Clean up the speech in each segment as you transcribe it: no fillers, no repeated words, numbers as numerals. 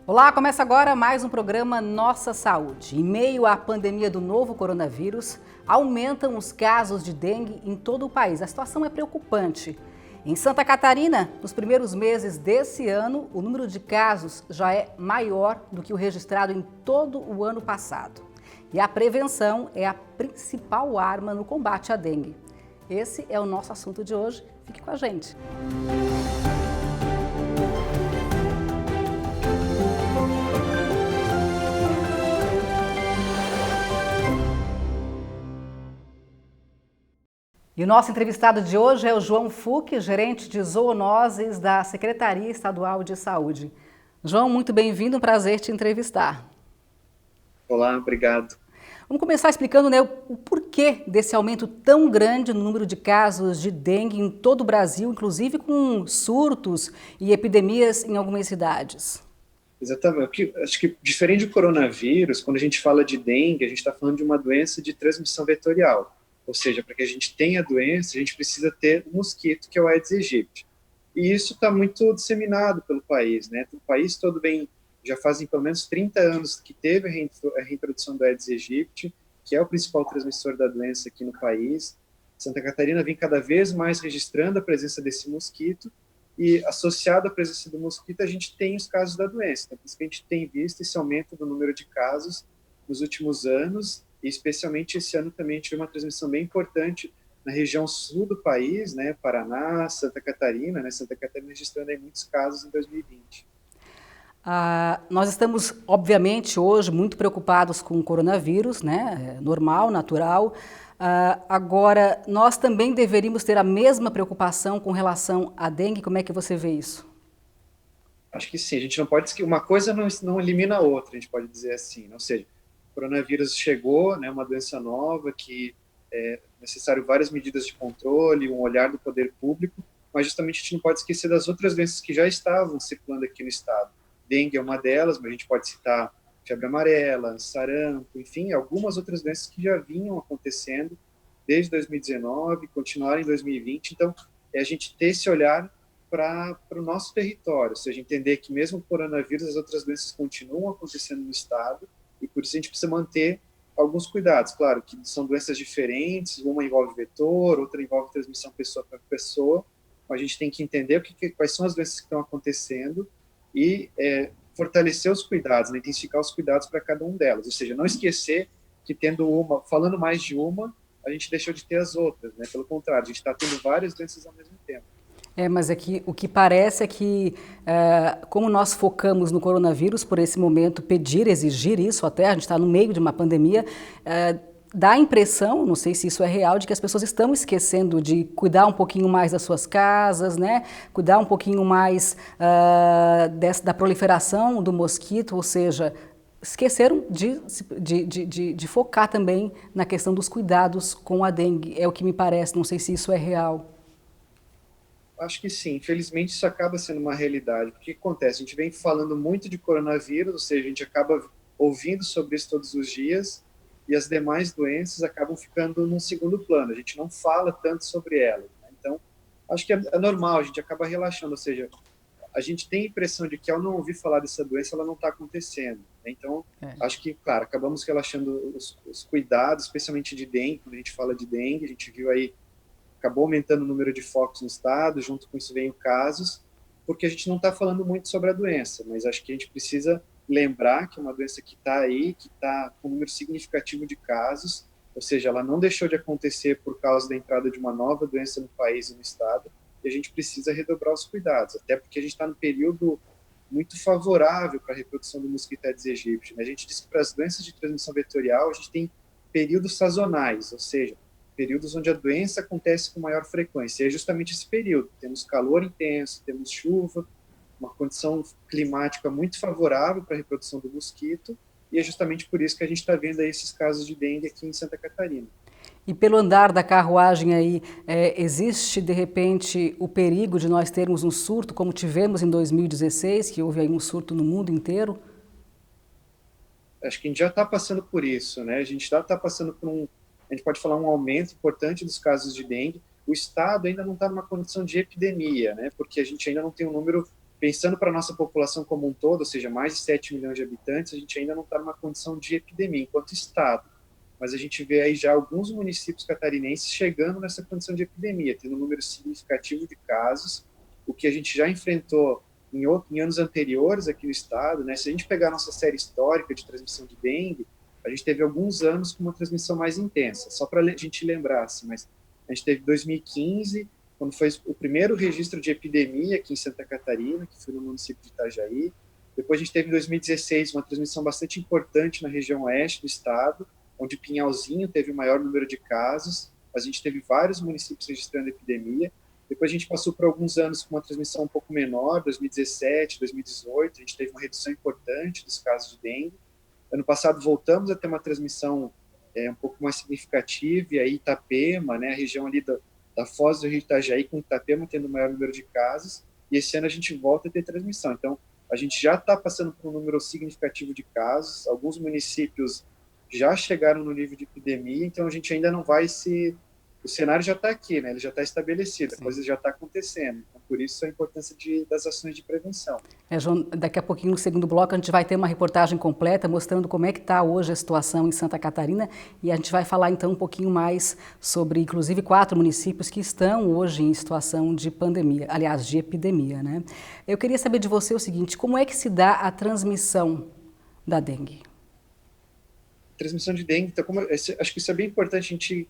Olá, começa agora mais um programa Nossa Saúde. Em meio à pandemia do novo coronavírus, aumentam os casos de dengue em todo o país. A situação é preocupante. Em Santa Catarina, nos primeiros meses desse ano, o número de casos já é maior do que o registrado em todo o ano passado. E a prevenção é a principal arma no combate à dengue. Esse é o nosso assunto de hoje. Fique com a gente. E o nosso entrevistado de hoje é o João Fuch, gerente de zoonoses da Secretaria Estadual de Saúde. João, muito bem-vindo, um prazer te entrevistar. Olá, obrigado. Vamos começar explicando, né, o porquê desse aumento tão grande no número de casos de dengue em todo o Brasil, inclusive com surtos e epidemias em algumas cidades. Exatamente. Acho que diferente do coronavírus, quando a gente fala de dengue, a gente está falando de uma doença de transmissão vetorial. Ou seja, para que a gente tenha a doença, a gente precisa ter um mosquito, que é o Aedes aegypti. E isso está muito disseminado pelo país, né? O país todo bem, já fazem pelo menos 30 anos que teve a reintrodução do Aedes aegypti, que é o principal transmissor da doença aqui no país. Santa Catarina vem cada vez mais registrando a presença desse mosquito, e associado à presença do mosquito, a gente tem os casos da doença. Então, por isso que a gente tem visto esse aumento do número de casos nos últimos anos, e especialmente esse ano também a gente teve uma transmissão bem importante na região sul do país, né, Paraná, Santa Catarina, né, Santa Catarina registrando aí muitos casos em 2020. Nós estamos, obviamente, hoje muito preocupados com o coronavírus, né? É normal, natural. Agora, nós também deveríamos ter a mesma preocupação com relação à dengue. Como é que você vê isso? Acho que sim, a gente não pode esquecer, uma coisa não elimina a outra, a gente pode dizer assim, né? Ou seja, o coronavírus chegou, né, uma doença nova que é necessário várias medidas de controle, um olhar do poder público, mas justamente a gente não pode esquecer das outras doenças que já estavam circulando aqui no estado. Dengue é uma delas, mas a gente pode citar febre amarela, sarampo, enfim, algumas outras doenças que já vinham acontecendo desde 2019, continuaram em 2020. Então, é a gente ter esse olhar para o nosso território, ou seja, entender que mesmo o coronavírus, as outras doenças continuam acontecendo no estado, e por isso a gente precisa manter alguns cuidados. Claro que são doenças diferentes, uma envolve vetor, outra envolve transmissão pessoa para pessoa, mas a gente tem que entender quais são as doenças que estão acontecendo e fortalecer os cuidados, né, intensificar os cuidados para cada um delas, ou seja, não esquecer que falando mais de uma, a gente deixou de ter as outras, né? Pelo contrário, a gente está tendo várias doenças ao mesmo tempo. Mas aqui o que parece é que, como nós focamos no coronavírus por esse momento, exigir isso até, a gente está no meio de uma pandemia, dá a impressão, não sei se isso é real, de que as pessoas estão esquecendo de cuidar um pouquinho mais das suas casas, né? Cuidar um pouquinho mais da proliferação do mosquito, ou seja, esqueceram de focar também na questão dos cuidados com a dengue, é o que me parece, não sei se isso é real. Acho que sim, infelizmente isso acaba sendo uma realidade. O que acontece? A gente vem falando muito de coronavírus, ou seja, a gente acaba ouvindo sobre isso todos os dias, e as demais doenças acabam ficando num segundo plano, a gente não fala tanto sobre elas, né? Então, acho que é normal, a gente acaba relaxando, ou seja, a gente tem a impressão de que ao não ouvir falar dessa doença, ela não está acontecendo, né? Então, acho que, claro, acabamos relaxando os cuidados, especialmente de dengue, quando a gente fala de dengue, a gente viu aí acabou aumentando o número de focos no estado, junto com isso veio casos, porque a gente não está falando muito sobre a doença, mas acho que a gente precisa lembrar que é uma doença que está aí, que está com um número significativo de casos, ou seja, ela não deixou de acontecer por causa da entrada de uma nova doença no país e no estado, e a gente precisa redobrar os cuidados, até porque a gente está num período muito favorável para a reprodução do mosquito Aedes aegypti, né? A gente diz que para as doenças de transmissão vetorial, a gente tem períodos sazonais, ou seja, períodos onde a doença acontece com maior frequência. E é justamente esse período. Temos calor intenso, temos chuva, uma condição climática muito favorável para a reprodução do mosquito, e é justamente por isso que a gente está vendo aí esses casos de dengue aqui em Santa Catarina. E pelo andar da carruagem aí, existe de repente o perigo de nós termos um surto, como tivemos em 2016, que houve aí um surto no mundo inteiro? Acho que a gente já está passando por isso, né? A gente já está passando por a gente pode falar um aumento importante dos casos de dengue. O estado ainda não está numa condição de epidemia, né? Porque a gente ainda não tem um número pensando para a nossa população como um todo, ou seja, mais de 7 milhões de habitantes, a gente ainda não está numa condição de epidemia enquanto Estado. Mas a gente vê aí já alguns municípios catarinenses chegando nessa condição de epidemia, tendo um número significativo de casos, o que a gente já enfrentou em anos anteriores aqui no Estado, né? Se a gente pegar a nossa série histórica de transmissão de dengue, a gente teve alguns anos com uma transmissão mais intensa. Só para a gente lembrar, assim, mas a gente teve 2015, quando foi o primeiro registro de epidemia aqui em Santa Catarina, que foi no município de Itajaí. Depois a gente teve em 2016 uma transmissão bastante importante na região oeste do estado, onde Pinhalzinho teve o maior número de casos. A gente teve vários municípios registrando epidemia. Depois a gente passou por alguns anos com uma transmissão um pouco menor, 2017, 2018, a gente teve uma redução importante dos casos de dengue. Ano passado voltamos a ter uma transmissão um pouco mais significativa, e aí Itapema, né, a região ali da Foz do Rio Itajaí, com Itapema tendo o maior número de casos, e esse ano a gente volta a ter transmissão. Então, a gente já está passando por um número significativo de casos, alguns municípios já chegaram no nível de epidemia, então a gente ainda não vai se... O cenário já está aqui, né? Ele já está estabelecido, a coisa já está acontecendo. Então, por isso a importância das ações de prevenção. João, daqui a pouquinho, no segundo bloco, a gente vai ter uma reportagem completa mostrando como é que está hoje a situação em Santa Catarina, e a gente vai falar então um pouquinho mais sobre, inclusive, 4 municípios que estão hoje em situação de pandemia, aliás, de epidemia, né? Eu queria saber de você o seguinte, como é que se dá a transmissão da dengue? Transmissão de dengue, então, acho que isso é bem importante a gente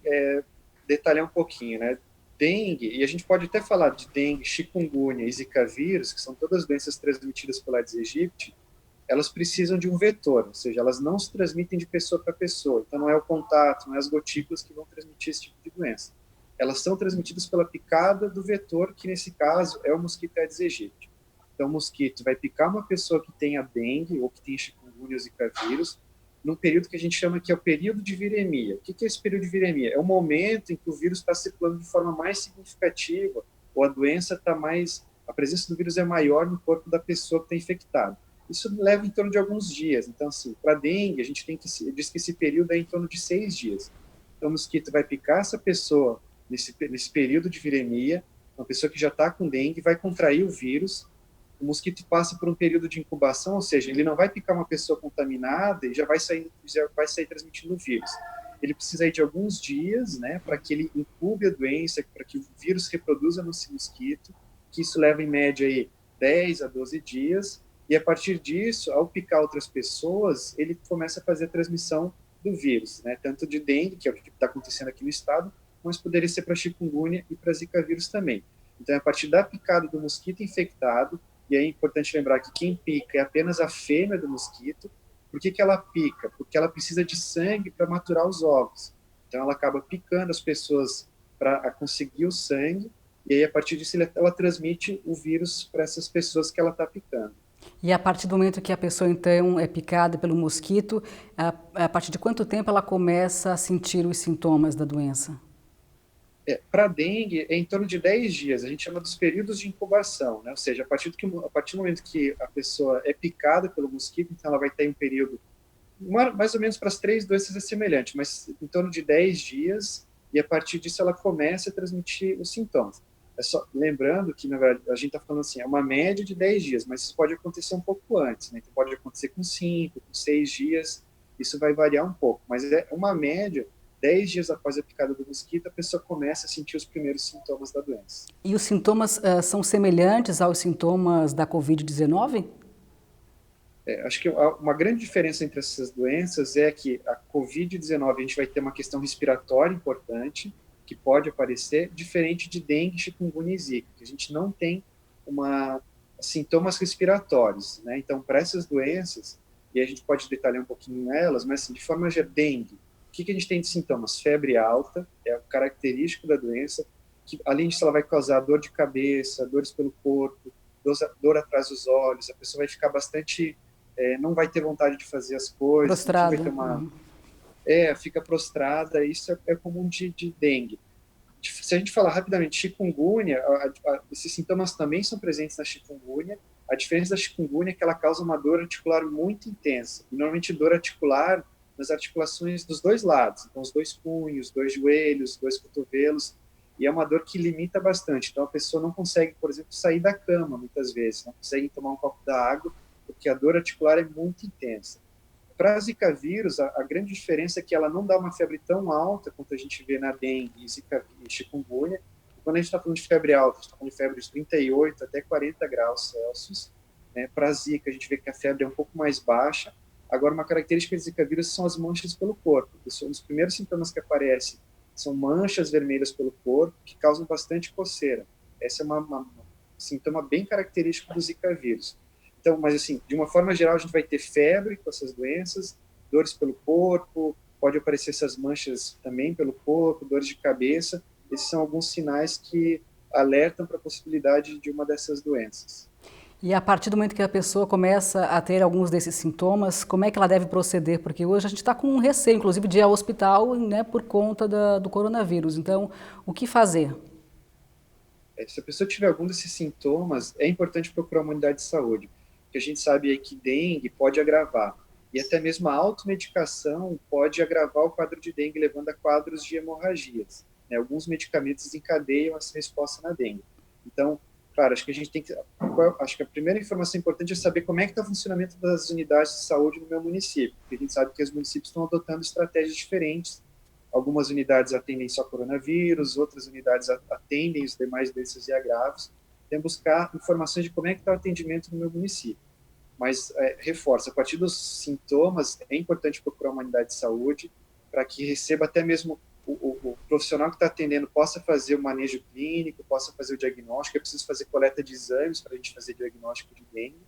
detalhar um pouquinho, né? Dengue, e a gente pode até falar de dengue, chikungunya e zika vírus, que são todas doenças transmitidas pela Aedes aegypti, elas precisam de um vetor, ou seja, elas não se transmitem de pessoa para pessoa, então não é o contato, não é as gotículas que vão transmitir esse tipo de doença. Elas são transmitidas pela picada do vetor, que nesse caso é o mosquito Aedes aegypti. Então o mosquito vai picar uma pessoa que tenha dengue ou que tenha chikungunya ou zika vírus, num período que a gente chama que é o período de viremia. O que é esse período de viremia? É o momento em que o vírus está circulando de forma mais significativa, ou a doença está mais... A presença do vírus é maior no corpo da pessoa que está infectada. Isso leva em torno de alguns dias. Então, assim, para dengue, a gente diz que esse período é em torno de 6 dias. Então, o mosquito vai picar essa pessoa nesse período de viremia, uma pessoa que já está com dengue, vai contrair o vírus. O mosquito passa por um período de incubação, ou seja, ele não vai picar uma pessoa contaminada e já vai sair transmitindo o vírus. Ele precisa aí de alguns dias, né, para que ele incube a doença, para que o vírus reproduza no mosquito, que isso leva em média aí 10 a 12 dias, e a partir disso, ao picar outras pessoas, ele começa a fazer a transmissão do vírus, né, tanto de dengue, que é o que está acontecendo aqui no estado, mas poderia ser para chikungunya e para zika vírus também. Então, é a partir da picada do mosquito infectado. E é importante lembrar que quem pica é apenas a fêmea do mosquito. Por que ela pica? Porque ela precisa de sangue para maturar os ovos. Então, ela acaba picando as pessoas para conseguir o sangue, e aí, a partir disso, ela transmite o vírus para essas pessoas que ela está picando. E a partir do momento que a pessoa, então, é picada pelo mosquito, a partir de quanto tempo ela começa a sentir os sintomas da doença? Para a dengue, é em torno de 10 dias, a gente chama dos períodos de incubação, né? Ou seja, a partir do momento que a pessoa é picada pelo mosquito, então ela vai ter um período, mais ou menos para as 3 doenças é semelhante, mas em torno de 10 dias, e a partir disso ela começa a transmitir os sintomas. Lembrando que, na verdade, a gente está falando assim, é uma média de 10 dias, mas isso pode acontecer um pouco antes, né? Então pode acontecer com 5, com 6 dias, isso vai variar um pouco, mas é uma média. 10 dias após a picada do mosquito, a pessoa começa a sentir os primeiros sintomas da doença. E os sintomas são semelhantes aos sintomas da Covid-19? Acho que uma grande diferença entre essas doenças é que a Covid-19 a gente vai ter uma questão respiratória importante, que pode aparecer, diferente de dengue, chikungunya e zika, que a gente não tem sintomas respiratórios, né? Então, para essas doenças, e a gente pode detalhar um pouquinho elas, mas assim, de forma geral, dengue, o que a gente tem de sintomas? Febre alta, é o característico da doença, que além disso ela vai causar dor de cabeça, dores pelo corpo, dor atrás dos olhos, a pessoa vai ficar bastante, não vai ter vontade de fazer as coisas, Prostrada. vai ter fica prostrada, isso é comum de dengue. Se a gente falar rapidamente chikungunya, esses sintomas também são presentes na chikungunya. A diferença da chikungunya é que ela causa uma dor articular muito intensa, e normalmente dor articular nas articulações dos 2 lados, então os 2 punhos, 2 joelhos, 2 cotovelos, E é uma dor que limita bastante. Então, a pessoa não consegue, por exemplo, sair da cama, muitas vezes, não consegue tomar um copo d'água, porque a dor articular é muito intensa. Para a Zika vírus, a grande diferença é que ela não dá uma febre tão alta quanto a gente vê na dengue, Zika e chikungunya. E quando a gente está falando de febre alta, a gente está falando de febre de 38 até 40 graus Celsius. Né? Para a Zika, a gente vê que a febre é um pouco mais baixa. Agora, uma característica de Zika vírus são as manchas pelo corpo. Um dos primeiros sintomas que aparecem são manchas vermelhas pelo corpo, que causam bastante coceira. Essa é um sintoma bem característico do Zika vírus. Então, mas assim, de uma forma geral, a gente vai ter febre com essas doenças, dores pelo corpo, pode aparecer essas manchas também pelo corpo, dores de cabeça. Esses são alguns sinais que alertam para a possibilidade de uma dessas doenças. E a partir do momento que a pessoa começa a ter alguns desses sintomas, como é que ela deve proceder? Porque hoje a gente está com um receio, inclusive, de ir ao hospital, né, por conta do coronavírus. Então, o que fazer? Se a pessoa tiver algum desses sintomas, é importante procurar uma unidade de saúde, porque a gente sabe aí que dengue pode agravar. E até mesmo a automedicação pode agravar o quadro de dengue, levando a quadros de hemorragias. Né? Alguns medicamentos desencadeiam essa resposta na dengue. Então, claro, acho que a gente tem que... Acho que a primeira informação importante é saber como é que está o funcionamento das unidades de saúde no meu município, porque a gente sabe que os municípios estão adotando estratégias diferentes. Algumas unidades atendem só coronavírus, outras unidades atendem os demais doenças e agravos. Tem que buscar informações de como é que está o atendimento no meu município. Mas, reforço, a partir dos sintomas, é importante procurar uma unidade de saúde para que receba até mesmo o profissional que está atendendo possa fazer o manejo clínico, possa fazer o diagnóstico. É preciso fazer coleta de exames para a gente fazer diagnóstico de dengue.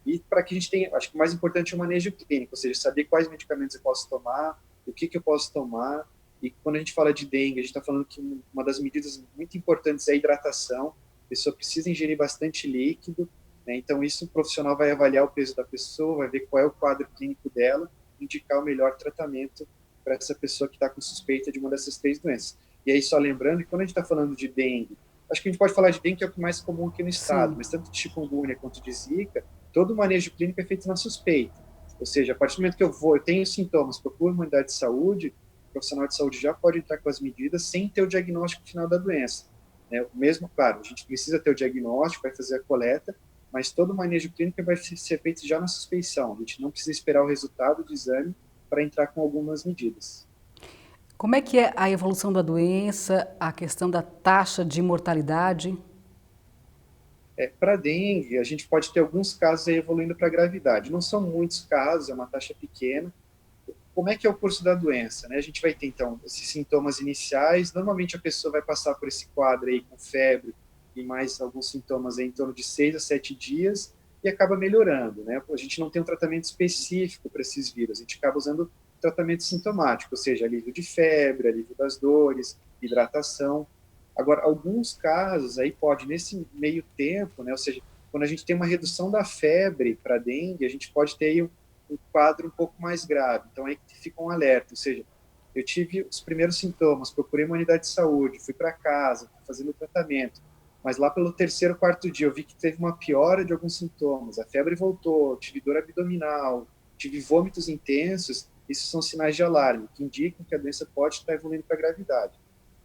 E para que a gente tenha, acho que o mais importante é o manejo clínico, ou seja, saber quais medicamentos eu posso tomar, o que eu posso tomar. E quando a gente fala de dengue, a gente está falando que uma das medidas muito importantes é a hidratação. A pessoa precisa ingerir bastante líquido, né? Então isso o profissional vai avaliar o peso da pessoa, vai ver qual é o quadro clínico dela, indicar o melhor tratamento para essa pessoa que está com suspeita de uma dessas 3 doenças. E aí, só lembrando que quando a gente está falando de dengue, acho que a gente pode falar de dengue, que é o que é mais comum aqui no estado, Sim. mas tanto de chikungunya quanto de zika, todo o manejo clínico é feito na suspeita. Ou seja, a partir do momento que eu tenho sintomas, procuro uma unidade de saúde, o profissional de saúde já pode entrar com as medidas sem ter o diagnóstico final da doença. Né? Mesmo, claro, a gente precisa ter o diagnóstico, vai fazer a coleta, mas todo o manejo clínico vai ser feito já na suspeição. A gente não precisa esperar o resultado do exame para entrar com algumas medidas. Como é que é a evolução da doença, a questão da taxa de mortalidade? Para dengue, a gente pode ter alguns casos aí evoluindo para gravidade. Não são muitos casos, é uma taxa pequena. Como é que é o curso da doença? Né? A gente vai ter, então, esses sintomas iniciais. Normalmente, a pessoa vai passar por esse quadro aí com febre e mais alguns sintomas aí em torno de 6 a 7 dias e acaba melhorando. Né? A gente não tem um tratamento específico para esses vírus. A gente acaba usando tratamento sintomático, ou seja, alívio de febre, alívio das dores, hidratação. Agora, alguns casos aí pode, nesse meio tempo, né, ou seja, quando a gente tem uma redução da febre para dengue, a gente pode ter aí um quadro um pouco mais grave. Então, aí fica um alerta, ou seja, eu tive os primeiros sintomas, procurei uma unidade de saúde, fui para casa, fazendo o tratamento, mas lá pelo 3º, 4º dia eu vi que teve uma piora de alguns sintomas, a febre voltou, tive dor abdominal, tive vômitos intensos, isso são sinais de alarme, que indicam que a doença pode estar evoluindo para a gravidade.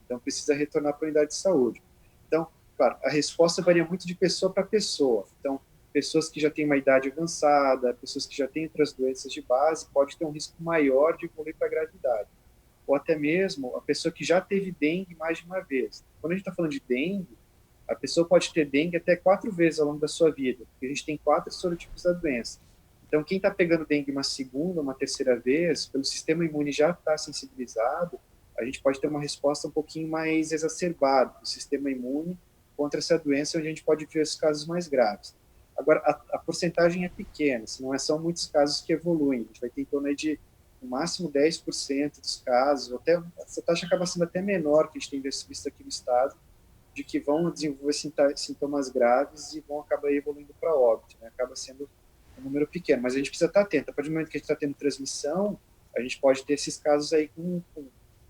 Então, precisa retornar para a unidade de saúde. Então, claro, a resposta varia muito de pessoa para pessoa. Então, pessoas que já têm uma idade avançada, pessoas que já têm outras doenças de base, pode ter um risco maior de evoluir para a gravidade. Ou até mesmo a pessoa que já teve dengue mais de uma vez. Quando a gente está falando de dengue, a pessoa pode ter dengue até 4 vezes ao longo da sua vida, porque a gente tem 4 sorotipos da doença. Então, quem está pegando dengue uma segunda, uma terceira vez, pelo sistema imune já está sensibilizado, a gente pode ter uma resposta um pouquinho mais exacerbada do sistema imune contra essa doença, onde a gente pode ver os casos mais graves. Agora, a porcentagem é pequena, não são muitos casos que evoluem. A gente vai ter em torno de, no máximo, 10% dos casos, até, essa taxa acaba sendo até menor que a gente tem visto aqui no estado, de que vão desenvolver sintomas graves e vão acabar evoluindo para óbito. Né? Acaba sendo um número pequeno, mas a gente precisa estar atento. A partir do momento que a gente está tendo transmissão, a gente pode ter esses casos aí com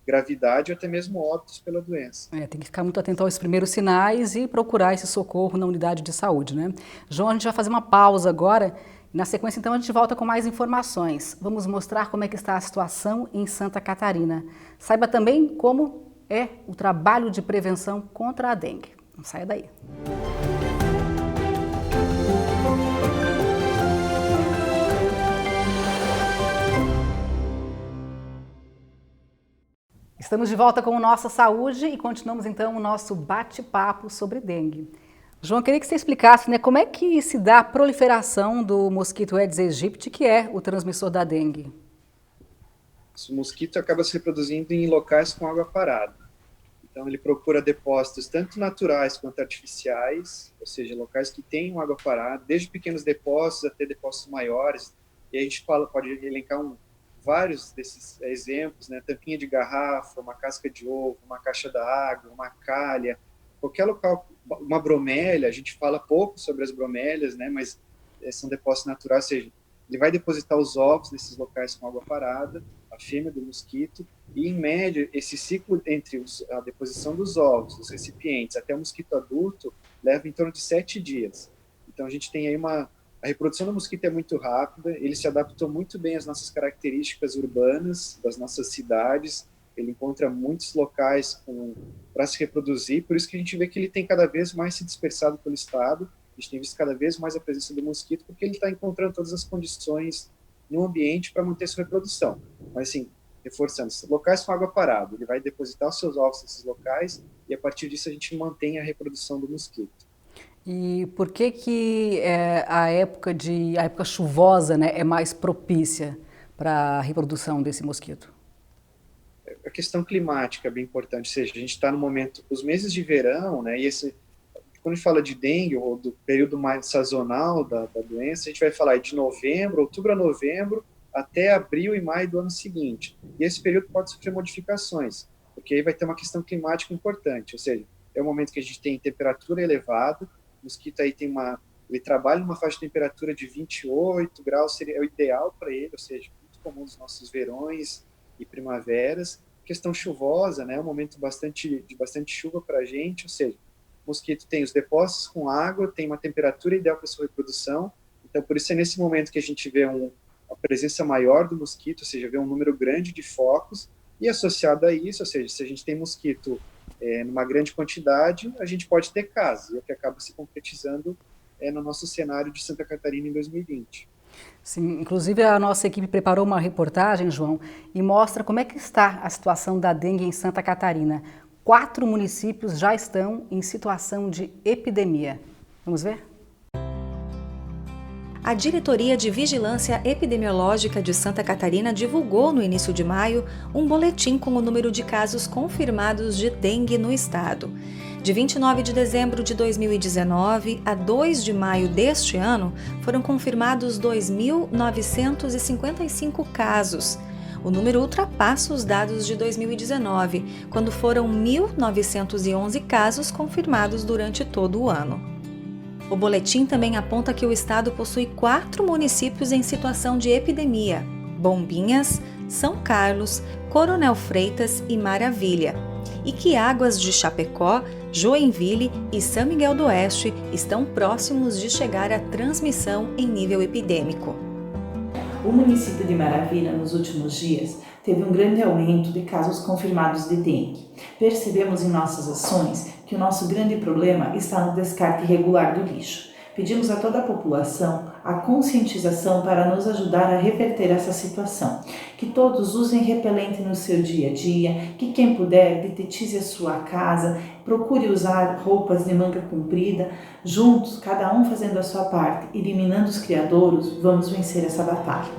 gravidade ou até mesmo óbitos pela doença. Tem que ficar muito atento aos primeiros sinais e procurar esse socorro na unidade de saúde, né? João, a gente vai fazer uma pausa agora. Na sequência, então, a gente volta com mais informações. Vamos mostrar como é que está a situação em Santa Catarina. Saiba também como é o trabalho de prevenção contra a dengue. Não saia daí. Estamos de volta com o Nossa Saúde e continuamos então o nosso bate-papo sobre dengue. João, eu queria que você explicasse, né, como é que se dá a proliferação do mosquito Aedes aegypti, que é o transmissor da dengue? O mosquito acaba se reproduzindo em locais com água parada. Então, ele procura depósitos tanto naturais quanto artificiais, ou seja, locais que tenham água parada, desde pequenos depósitos até depósitos maiores. E a gente pode elencar vários desses exemplos, né? Tampinha de garrafa, uma casca de ovo, uma caixa d'água, uma calha, qualquer local, uma bromélia. A gente fala pouco sobre as bromélias, né? Mas são depósitos naturais, ou seja, ele vai depositar os ovos nesses locais com água parada, a fêmea do mosquito, e em média esse ciclo entre a deposição dos ovos, dos recipientes, até o mosquito adulto, leva em torno de 7 dias. Então a gente tem aí a reprodução do mosquito é muito rápida, ele se adaptou muito bem às nossas características urbanas, das nossas cidades, ele encontra muitos locais para se reproduzir, por isso que a gente vê que ele tem cada vez mais se dispersado pelo estado, a gente tem visto cada vez mais a presença do mosquito, porque ele está encontrando todas as condições no ambiente para manter sua reprodução. Mas assim, reforçando, locais com água parada, ele vai depositar os seus ovos nesses locais e a partir disso a gente mantém a reprodução do mosquito. E por que a época chuvosa, né, é mais propícia para a reprodução desse mosquito? A questão climática é bem importante, ou seja, a gente está no momento, os meses de verão, né, e quando a gente fala de dengue ou do período mais sazonal da doença, a gente vai falar de outubro a novembro, até abril e maio do ano seguinte. E esse período pode sofrer modificações, porque aí vai ter uma questão climática importante, ou seja, é o momento que a gente tem temperatura elevada, o mosquito aí ele trabalha numa faixa de temperatura de 28 graus, é o ideal para ele, ou seja, muito comum nos nossos verões e primaveras. Questão chuvosa, né, é um momento de bastante chuva para a gente, ou seja, o mosquito tem os depósitos com água, tem uma temperatura ideal para sua reprodução, então por isso é nesse momento que a gente vê a presença maior do mosquito, ou seja, vê um número grande de focos, e associado a isso, ou seja, se a gente tem mosquito numa grande quantidade, a gente pode ter casos, e é o que acaba se concretizando no nosso cenário de Santa Catarina em 2020. Sim, inclusive a nossa equipe preparou uma reportagem, João, e mostra como é que está a situação da dengue em Santa Catarina. 4 municípios já estão em situação de epidemia. Vamos ver? A Diretoria de Vigilância Epidemiológica de Santa Catarina divulgou no início de maio um boletim com o número de casos confirmados de dengue no estado. De 29 de dezembro de 2019 a 2 de maio deste ano, foram confirmados 2.955 casos. O número ultrapassa os dados de 2019, quando foram 1.911 casos confirmados durante todo o ano. O boletim também aponta que o estado possui 4 municípios em situação de epidemia: Bombinhas, São Carlos, Coronel Freitas e Maravilha, e que Águas de Chapecó, Joinville e São Miguel do Oeste estão próximos de chegar à transmissão em nível epidêmico. O município de Maravilha, nos últimos dias, teve um grande aumento de casos confirmados de dengue. Percebemos em nossas ações que o nosso grande problema está no descarte irregular do lixo. Pedimos a toda a população a conscientização para nos ajudar a reverter essa situação. Que todos usem repelente no seu dia a dia, que quem puder detetize a sua casa, procure usar roupas de manga comprida. Juntos, cada um fazendo a sua parte, eliminando os criadouros, vamos vencer essa batalha.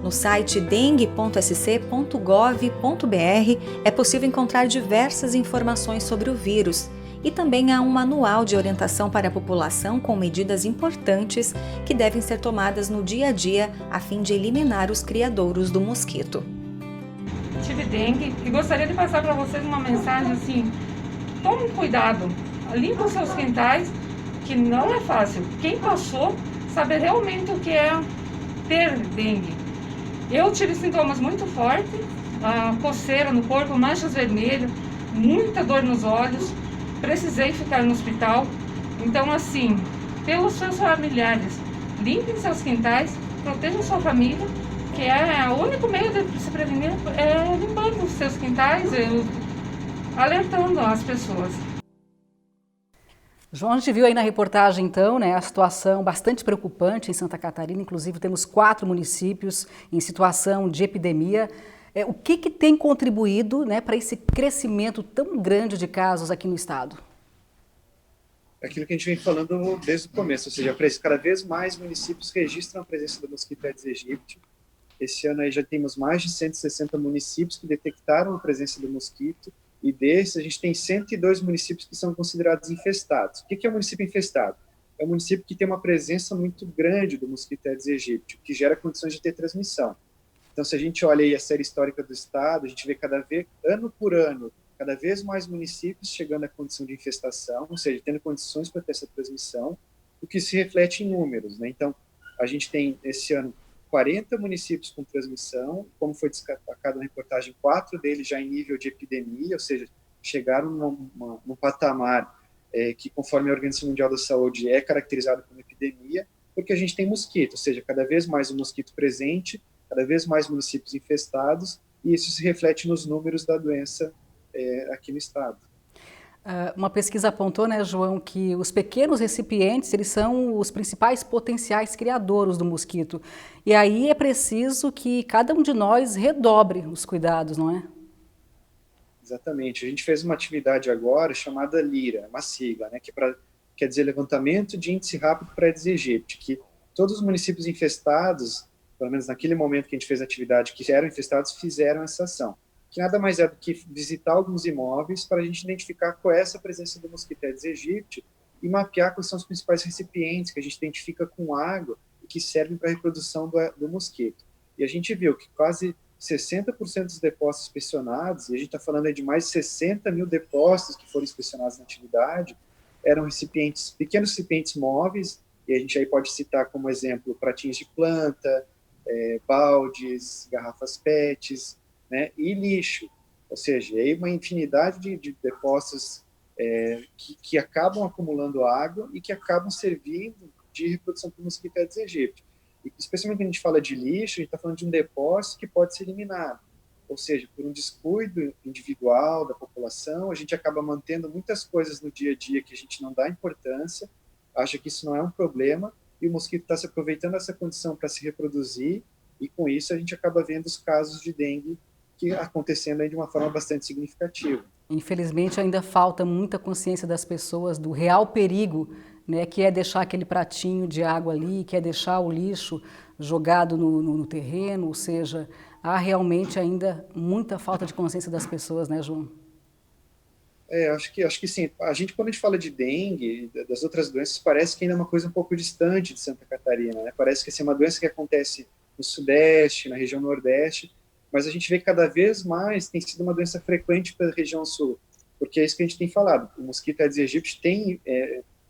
No site dengue.sc.gov.br é possível encontrar diversas informações sobre o vírus e também há um manual de orientação para a população com medidas importantes que devem ser tomadas no dia a dia a fim de eliminar os criadouros do mosquito. Tive dengue e gostaria de passar para vocês uma mensagem assim: tomem cuidado, limpem os seus quintais, que não é fácil. Quem passou sabe realmente o que é ter dengue. Eu tive sintomas muito fortes, coceira no corpo, manchas vermelhas, muita dor nos olhos, precisei ficar no hospital. Então, assim, pelos seus familiares, limpem seus quintais, protejam sua família, que é o único meio de se prevenir, é limpando os seus quintais, alertando as pessoas. João, a gente viu aí na reportagem, então, né, a situação bastante preocupante em Santa Catarina. Inclusive, temos 4 municípios em situação de epidemia. O que tem contribuído, né, para esse crescimento tão grande de casos aqui no estado? Aquilo que a gente vem falando desde o começo, ou seja, cada vez mais municípios registram a presença do mosquito Aedes aegypti. Esse ano aí já temos mais de 160 municípios que detectaram a presença do mosquito, e desses a gente tem 102 municípios que são considerados infestados. O que é um município infestado? É um município que tem uma presença muito grande do mosquito Aedes aegypti, que gera condições de ter transmissão. Então, se a gente olha aí a série histórica do estado, a gente vê ano por ano, cada vez mais municípios chegando à condição de infestação, ou seja, tendo condições para ter essa transmissão, o que se reflete em números, né? Então, a gente tem, esse ano, 40 municípios com transmissão, como foi destacado na reportagem, 4 deles já em nível de epidemia, ou seja, chegaram num patamar que, conforme a Organização Mundial da Saúde, é caracterizado como epidemia, porque a gente tem mosquito, ou seja, cada vez mais o mosquito presente, cada vez mais municípios infestados, e isso se reflete nos números da doença aqui no estado. Uma pesquisa apontou, né, João, que os pequenos recipientes, eles são os principais potenciais criadouros do mosquito. E aí é preciso que cada um de nós redobre os cuidados, não é? Exatamente. A gente fez uma atividade agora chamada LIRA, uma sigla, né, quer dizer Levantamento de Índice Rápido para Aedes aegypti, que todos os municípios infestados, pelo menos naquele momento que a gente fez a atividade, que eram infestados, fizeram essa ação, que nada mais é do que visitar alguns imóveis para a gente identificar qual é essa presença do mosquito Aedes aegypti e mapear quais são os principais recipientes que a gente identifica com água e que servem para a reprodução do mosquito. E a gente viu que quase 60% dos depósitos inspecionados, e a gente está falando aí de mais de 60 mil depósitos que foram inspecionados na atividade, eram pequenos recipientes móveis, e a gente aí pode citar como exemplo pratinhos de planta, baldes, garrafas PETs, né, e lixo, ou seja, aí uma infinidade de depósitos que acabam acumulando água e que acabam servindo de reprodução para o mosquito Aedes aegypti. E, especialmente quando a gente fala de lixo, a gente está falando de um depósito que pode ser eliminado, ou seja, por um descuido individual da população, a gente acaba mantendo muitas coisas no dia a dia que a gente não dá importância, acha que isso não é um problema, e o mosquito está se aproveitando dessa condição para se reproduzir, e com isso a gente acaba vendo os casos de dengue acontecendo aí de uma forma bastante significativa. Infelizmente, ainda falta muita consciência das pessoas do real perigo, né, que é deixar aquele pratinho de água ali, que é deixar o lixo jogado no terreno, ou seja, há realmente ainda muita falta de consciência das pessoas, né, João? Acho que sim. Quando a gente fala de dengue, das outras doenças, parece que ainda é uma coisa um pouco distante de Santa Catarina, né? Parece que assim, é uma doença que acontece no Sudeste, na região Nordeste, mas a gente vê que cada vez mais tem sido uma doença frequente para a região Sul, porque é isso que a gente tem falado. O mosquito Aedes aegypti tem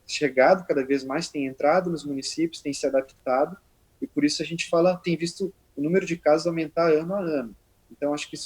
chegado cada vez mais, tem entrado nos municípios, tem se adaptado, e por isso a gente tem visto o número de casos aumentar ano a ano. Então, acho que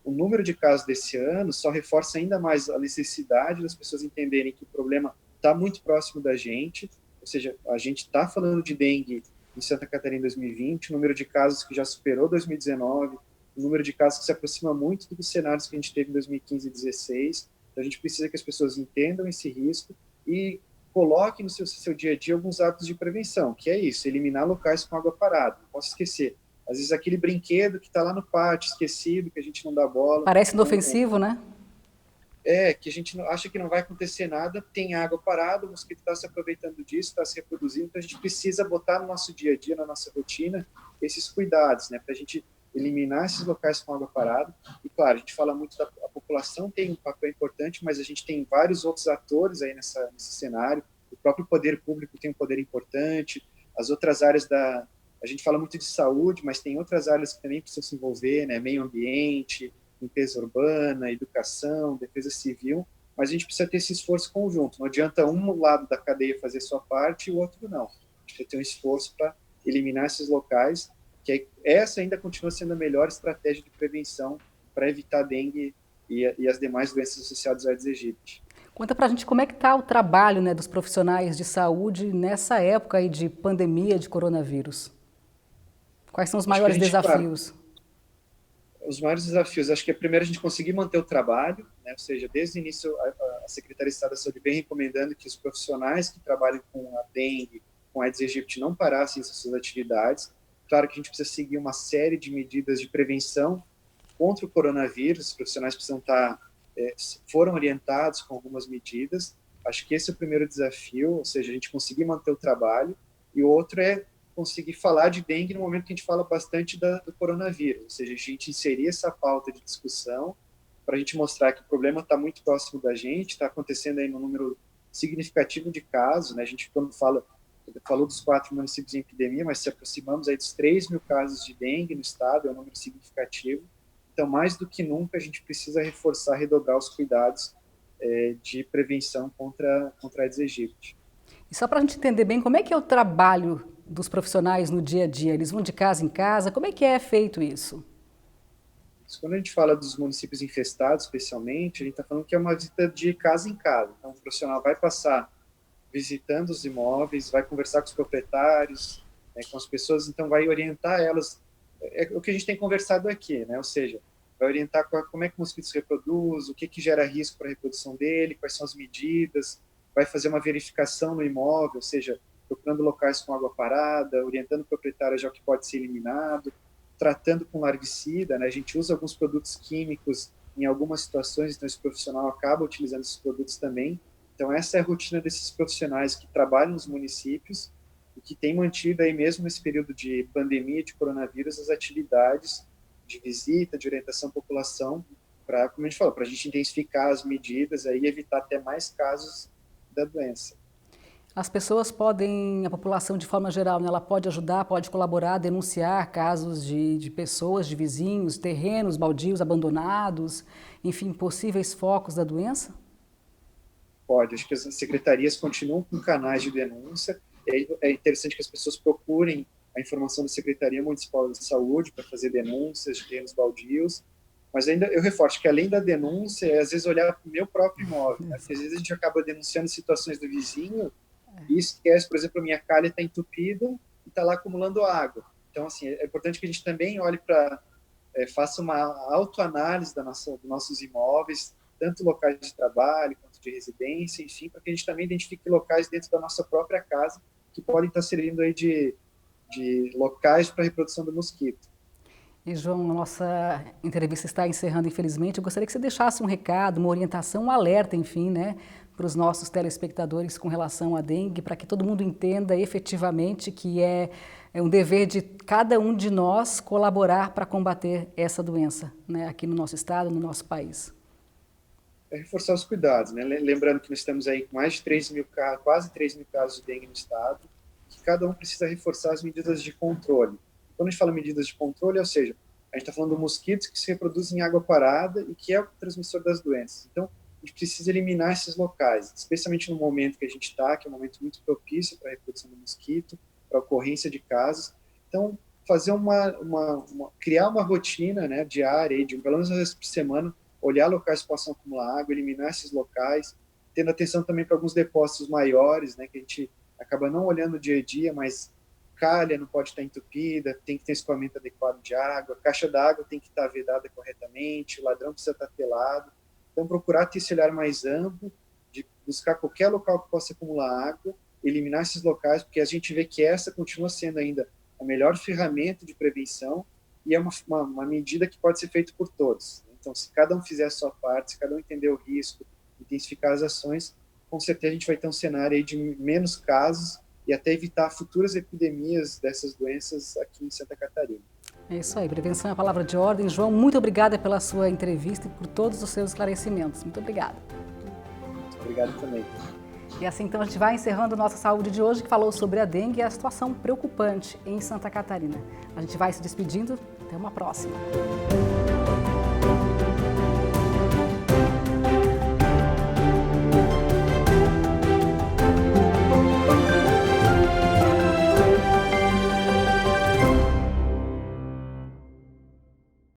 o número de casos desse ano só reforça ainda mais a necessidade das pessoas entenderem que o problema está muito próximo da gente, ou seja, a gente está falando de dengue em Santa Catarina em 2020, o número de casos que já superou 2019, o número de casos que se aproxima muito dos cenários que a gente teve em 2015 e 2016. Então, a gente precisa que as pessoas entendam esse risco e coloquem no seu dia a dia alguns hábitos de prevenção, que é isso, eliminar locais com água parada. Não posso esquecer. Às vezes aquele brinquedo que está lá no pátio, esquecido, que a gente não dá bola. Parece inofensivo, né? Que a gente acha que não vai acontecer nada, tem água parada, o mosquito está se aproveitando disso, está se reproduzindo, então a gente precisa botar no nosso dia a dia, na nossa rotina, esses cuidados, né, para a gente eliminar esses locais com água parada. E claro, a gente fala muito a população tem um papel importante, mas a gente tem vários outros atores aí nesse cenário. O próprio poder público tem um poder importante, as outras áreas a gente fala muito de saúde, mas tem outras áreas que também precisam se envolver, né, meio ambiente, limpeza urbana, educação, defesa civil, mas a gente precisa ter esse esforço conjunto. Não adianta um lado da cadeia fazer sua parte e o outro não. A gente precisa ter um esforço para eliminar esses locais, que essa ainda continua sendo a melhor estratégia de prevenção para evitar dengue e as demais doenças associadas ao Aedes aegypti. Conta pra gente como é que está o trabalho, né, dos profissionais de saúde nessa época aí de pandemia de coronavírus. Quais são os maiores desafios? Os maiores desafios, acho que é primeiro a gente conseguir manter o trabalho, né? Ou seja, desde o início a Secretaria de Estado da Saúde vem recomendando que os profissionais que trabalham com a dengue, com a Aedes aegypti, não parassem essas suas atividades. Claro que a gente precisa seguir uma série de medidas de prevenção contra o coronavírus, os profissionais precisam foram orientados com algumas medidas. Acho que esse é o primeiro desafio, ou seja, a gente conseguir manter o trabalho, e o outro é conseguir falar de dengue no momento que a gente fala bastante do coronavírus, ou seja, a gente inserir essa pauta de discussão para a gente mostrar que o problema está muito próximo da gente, está acontecendo aí num número significativo de casos, né? A gente, quando falou dos 4 municípios em epidemia, mas se aproximamos aí dos 3 mil casos de dengue no estado, é um número significativo. Então, mais do que nunca, a gente precisa reforçar, redobrar os cuidados de prevenção contra a Aedes aegypti. E só para a gente entender bem, como é que é o trabalho dos profissionais no dia a dia? Eles vão de casa em casa? Como é que é feito isso? Quando a gente fala dos municípios infestados, especialmente, a gente está falando que é uma visita de casa em casa. Então, o profissional vai passar visitando os imóveis, vai conversar com os proprietários, né, com as pessoas, então vai orientar elas. É o que a gente tem conversado aqui, né? Ou seja, vai orientar como é que o mosquito se reproduz, o que gera risco para a reprodução dele, quais são as medidas, vai fazer uma verificação no imóvel, ou seja, procurando locais com água parada, orientando o proprietário já o que pode ser eliminado, tratando com larvicida, né? A gente usa alguns produtos químicos em algumas situações, então esse profissional acaba utilizando esses produtos também. Então essa é a rotina desses profissionais que trabalham nos municípios e que têm mantido aí mesmo nesse período de pandemia de coronavírus as atividades de visita, de orientação à população, para, como a gente falou, para a gente intensificar as medidas aí, e evitar até mais casos da doença. As pessoas podem, a população de forma geral, né, ela pode ajudar, pode colaborar, denunciar casos de pessoas, de vizinhos, terrenos baldios abandonados, enfim, possíveis focos da doença? Pode, acho que as secretarias continuam com canais de denúncia, é interessante que as pessoas procurem a informação da Secretaria Municipal de Saúde para fazer denúncias de terrenos baldios, mas ainda eu reforço que além da denúncia, é às vezes olhar para o meu próprio imóvel, né? Porque às vezes a gente acaba denunciando situações do vizinho e esquece, por exemplo, a minha calha está entupida e está lá acumulando água. Então, assim, é importante que a gente também olhe faça uma autoanálise dos nossos imóveis, tanto locais de trabalho quanto de residência, enfim, para que a gente também identifique locais dentro da nossa própria casa que podem estar servindo aí de locais para a reprodução do mosquito. E, João, a nossa entrevista está encerrando, infelizmente. Eu gostaria que você deixasse um recado, uma orientação, um alerta, enfim, né, para os nossos telespectadores com relação à dengue, para que todo mundo entenda efetivamente que é um dever de cada um de nós colaborar para combater essa doença, né, aqui no nosso estado, no nosso país. É reforçar os cuidados, né? Lembrando que nós estamos aí com mais de 3 mil casos, quase 3 mil casos de dengue no estado, que cada um precisa reforçar as medidas de controle. Quando a gente fala medidas de controle, ou seja, a gente está falando de mosquitos que se reproduzem em água parada e que é o transmissor das doenças. Então, a gente precisa eliminar esses locais, especialmente no momento que a gente está, que é um momento muito propício para a reprodução do mosquito, para a ocorrência de casos. Então, fazer criar uma rotina, né, diária, de pelo menos uma vez por semana, olhar locais que possam acumular água, eliminar esses locais, tendo atenção também para alguns depósitos maiores, né, que a gente acaba não olhando dia a dia, mas calha não pode estar entupida, tem que ter escoamento adequado de água, a caixa d'água tem que estar vedada corretamente, o ladrão precisa estar telado. Então, procurar ter esse olhar mais amplo, de buscar qualquer local que possa acumular água, eliminar esses locais, porque a gente vê que essa continua sendo ainda a melhor ferramenta de prevenção e é uma medida que pode ser feita por todos. Então, se cada um fizer a sua parte, se cada um entender o risco, intensificar as ações, com certeza a gente vai ter um cenário aí de menos casos e até evitar futuras epidemias dessas doenças aqui em Santa Catarina. É isso aí, prevenção é a palavra de ordem. João, muito obrigada pela sua entrevista e por todos os seus esclarecimentos. Muito obrigada. Muito obrigado também. E assim, então, a gente vai encerrando Nossa Saúde de hoje, que falou sobre a dengue e a situação preocupante em Santa Catarina. A gente vai se despedindo. Até uma próxima.